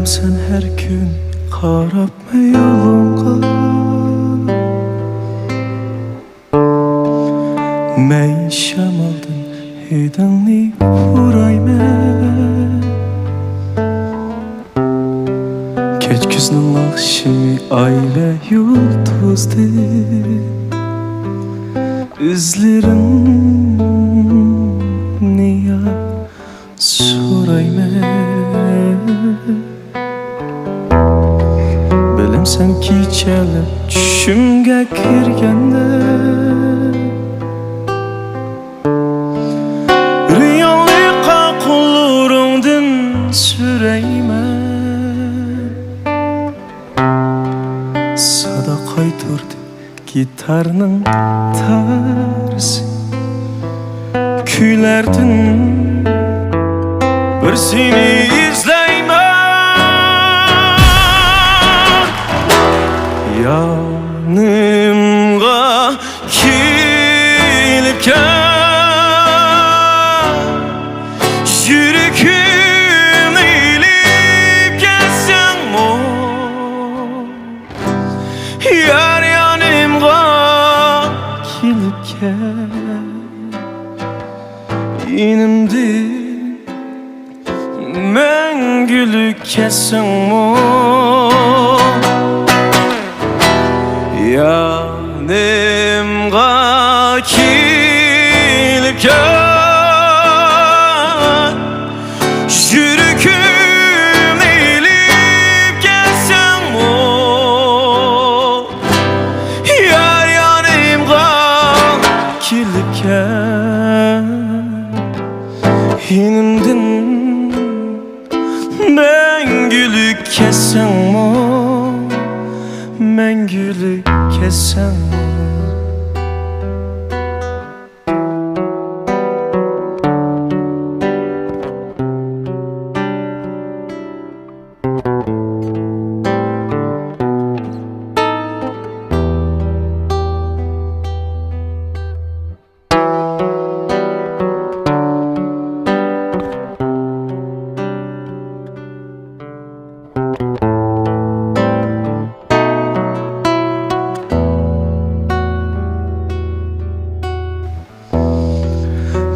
Bilem sen her gün qarab yolunğa, Mən şamaldın hidinli buraymen. Keç güzün akşimi ay ve yulduzdu, Üzlerin niye soraymen. Bilem sen keçeler düşümge kirgende, Rüyalıqa qullarımdın süreymen. Sada qaytırdı gitarının tarzi, Küylerdin bir seni izleymen. Yanımga kelip gel, yürüküm eğilip gelsen o, yar yanımga kelip gel. Yenimdi мәңгілік кесің о, yanımga kelip gel, yürüküm eğilip gelsen o, yar yanımga kelip gel. Yenimdin мәңгілік кесің о, мәңгілік кесің о.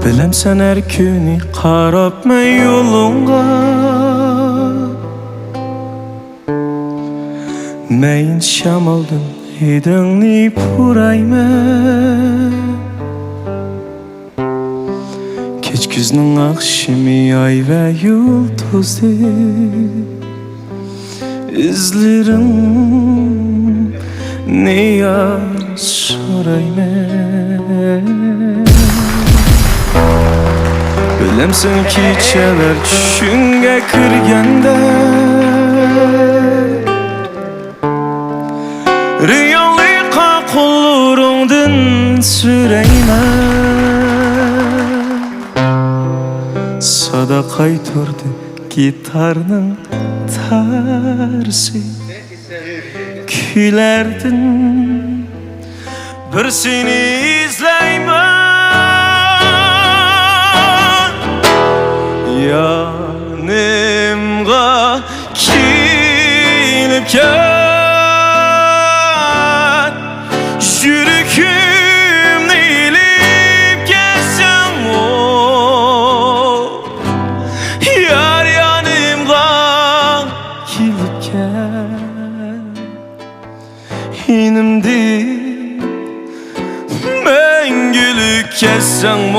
Bilem sen her günü qarab yolunğa, Mən şamaldın hidinli buraymen. Keç güzün akşimi ay ve yulduzdu, İzlerin niye soraymen. Bilem sen keçeler düşünge kirgende, Rüyalıqa qullarımdın süreymen. Sada qaytırdı gitarının tarzi, Küylerdin bir seni izleymen. Yanımga kelip gel, yürüküm eğilip gelsen o, yar yanımga kelip gel. Yenimdi мәңгілік кесің o,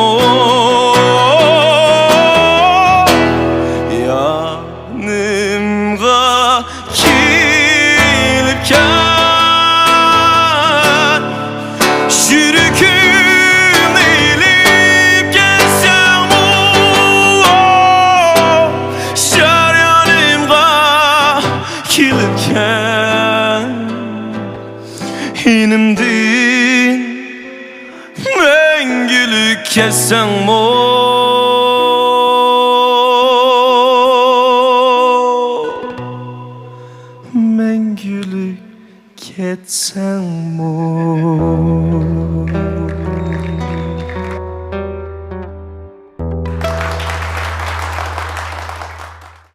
yanımga kelip gel, yürüküm eğilip gelsen o, yar yanımga kelip gel. Yenimdin мәңгілік кесің o, мәңгілік кетсем